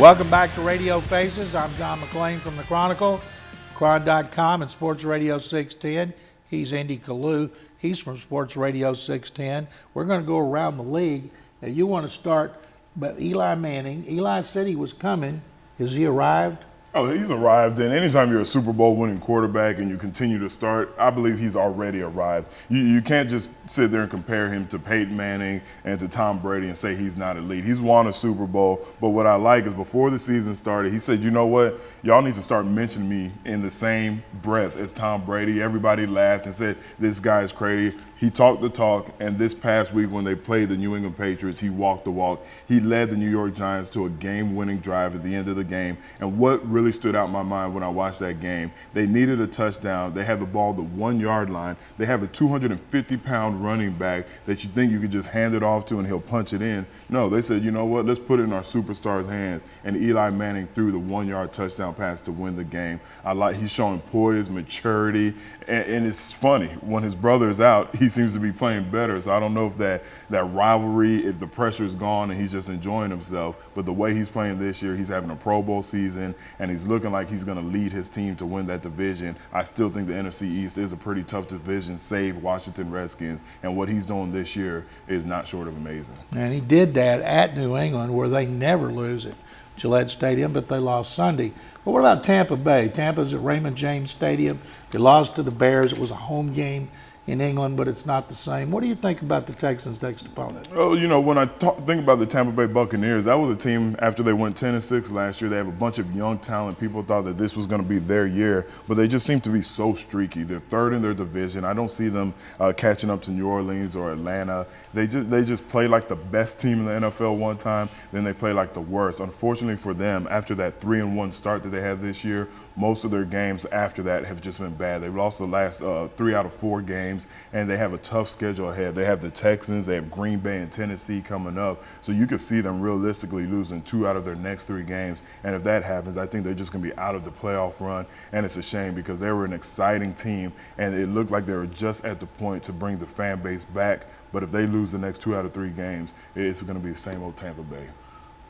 Welcome back to Radio Faces. I'm John McClain from the Chronicle, Chron.com and Sports Radio 610. He's Andy Kalu. He's from Sports Radio 610. We're going to go around the league. Now, you want to start, but Eli Manning. Eli said he was coming. Has he arrived? Oh, he's arrived, and anytime you're a Super Bowl winning quarterback and you continue to start, I believe he's already arrived. You can't just sit there and compare him to Peyton Manning and to Tom Brady and say he's not elite. He's won a Super Bowl, but what I like is before the season started, he said, you know what, y'all need to start mentioning me in the same breath as Tom Brady. Everybody laughed and said, this guy is crazy. He talked the talk, and this past week when they played the New England Patriots, he walked the walk. He led the New York Giants to a game-winning drive at the end of the game. And what really stood out in my mind when I watched that game, they needed a touchdown. They had the ball at the 1 yard line. They have a 250-pound running back that you think you could just hand it off to and he'll punch it in. No, they said, you know what, let's put it in our superstar's hands. And Eli Manning threw the 1 yard touchdown pass to win the game. He's showing poise, maturity, and it's funny. When his brother is out, he seems to be playing better. So I don't know if that rivalry, if the pressure is gone and he's just enjoying himself. But the way he's playing this year, he's having a Pro Bowl season, and he's looking like he's going to lead his team to win that division. I still think the NFC East is a pretty tough division, save Washington Redskins. And what he's doing this year is not short of amazing. And he did that at New England, where they never lose at Gillette Stadium, but they lost Sunday. But what about Tampa Bay? Tampa's at Raymond James Stadium. They lost to the Bears. It was a home game in England, but it's not the same. What do you think about the Texans' next opponent? Well, you know, when I think about the Tampa Bay Buccaneers, that was a team after they went 10-6 last year. They have a bunch of young talent. People thought that this was going to be their year, but they just seem to be so streaky. They're third in their division. I don't see them catching up to New Orleans or Atlanta. They just play like the best team in the NFL one time, then they play like the worst. Unfortunately for them, after that 3-1 start that they have this year, most of their games after that have just been bad. They've lost the last 3 out of 4 games, and they have a tough schedule ahead. They have the Texans, they have Green Bay and Tennessee coming up. So you could see them realistically losing 2 out of their next 3 games. And if that happens, I think they're just going to be out of the playoff run. And it's a shame because they were an exciting team, and it looked like they were just at the point to bring the fan base back. But if they lose the next 2 out of 3 games, it's going to be the same old Tampa Bay.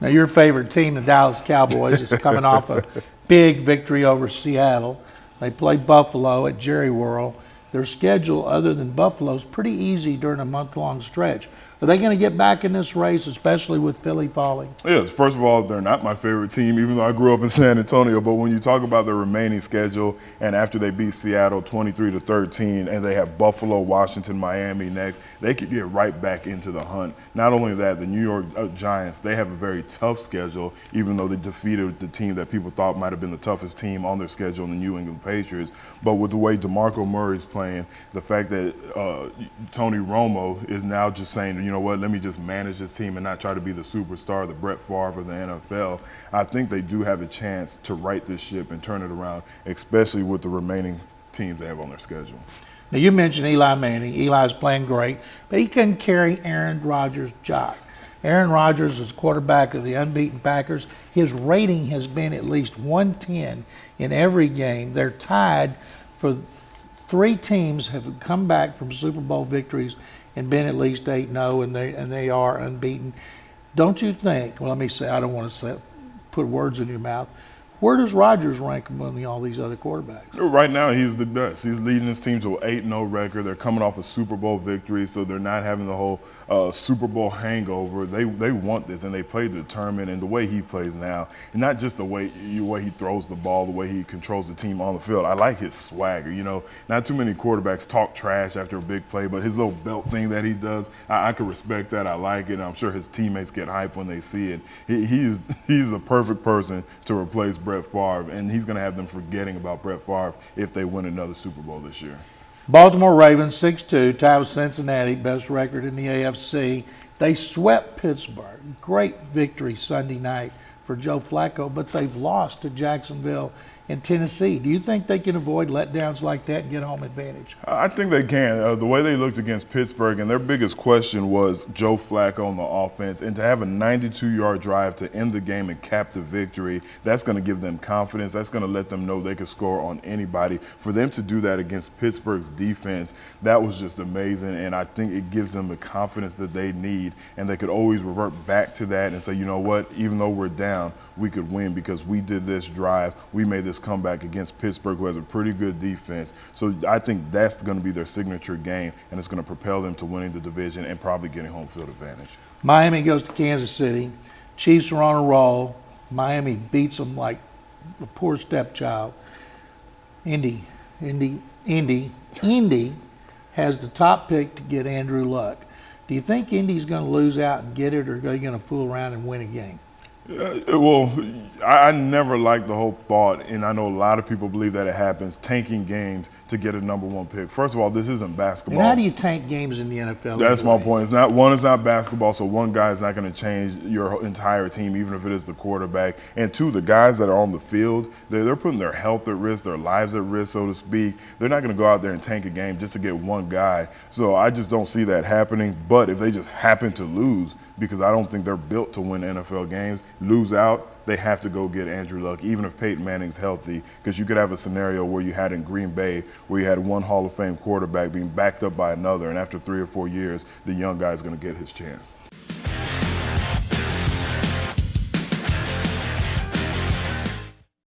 Now, your favorite team, the Dallas Cowboys, is coming off a big victory over Seattle. They play Buffalo at Jerry World. Their schedule, other than Buffalo's, pretty easy during a month-long stretch. Are they going to get back in this race, especially with Philly falling? Yes, first of all, they're not my favorite team, even though I grew up in San Antonio. But when you talk about their remaining schedule, and after they beat Seattle 23-13, and they have Buffalo, Washington, Miami next, they could get right back into the hunt. Not only that, the New York Giants, they have a very tough schedule, even though they defeated the team that people thought might have been the toughest team on their schedule, the New England Patriots. But with the way DeMarco Murray's playing, the fact that Tony Romo is now just saying, you know what, let me just manage this team and not try to be the superstar, the Brett Favre of the NFL. I think they do have a chance to right this ship and turn it around, especially with the remaining teams they have on their schedule. Now, you mentioned Eli Manning. Eli's playing great, but he couldn't carry Aaron Rodgers' job. Aaron Rodgers is quarterback of the unbeaten Packers. His rating has been at least 110 in every game. They're tied for 3 teams have come back from Super Bowl victories and been at least 8-0, and they are unbeaten. Don't you think, well, let me say, I don't want to put words in your mouth, where does Rodgers rank among all these other quarterbacks? Right now, he's the best. He's leading his team to an 8-0 record. They're coming off a Super Bowl victory, so they're not having the whole Super Bowl hangover. They want this, and they play determined. And the way he plays now, and not just the way he throws the ball, the way he controls the team on the field. I like his swagger. You know, not too many quarterbacks talk trash after a big play, but his little belt thing that he does, I can respect that. I like it. And I'm sure his teammates get hyped when they see it. He's the perfect person to replace Brett Favre, and he's going to have them forgetting about Brett Favre if they win another Super Bowl this year. Baltimore Ravens 6-2, tied with Cincinnati, best record in the AFC. They swept Pittsburgh. Great victory Sunday night for Joe Flacco, but they've lost to Jacksonville in Tennessee. Do you think they can avoid letdowns like that and get home advantage? I think they can. The way they looked against Pittsburgh, and their biggest question was Joe Flacco on the offense. And to have a 92-yard drive to end the game and cap the victory, that's going to give them confidence. That's going to let them know they can score on anybody. For them to do that against Pittsburgh's defense, that was just amazing. And I think it gives them the confidence that they need. And they could always revert back to that and say, you know what, even though we're down, we could win because we did this drive. We made this comeback against Pittsburgh, who has a pretty good defense. So I think that's going to be their signature game, and it's going to propel them to winning the division and probably getting home field advantage. Miami goes to Kansas City. Chiefs are on a roll. Miami beats them like a poor stepchild. Indy has the top pick to get Andrew Luck. Do you think Indy's going to lose out and get it, or are they going to fool around and win a game? Well, I never liked the whole thought, and I know a lot of people believe that it happens, tanking games to get a number one pick. First of all, this isn't basketball. And how do you tank games in the NFL? That's my point. It's not basketball, so one guy is not going to change your entire team, even if it is the quarterback. And two, the guys that are on the field, they're putting their health at risk, their lives at risk, so to speak. They're not going to go out there and tank a game just to get one guy. So I just don't see that happening. But if they just happen to lose, because I don't think they're built to win NFL games, lose out, they have to go get Andrew Luck, even if Peyton Manning's healthy, because you could have a scenario where you had in Green Bay where you had one Hall of Fame quarterback being backed up by another, and after 3 or 4 years, the young guy's going to get his chance.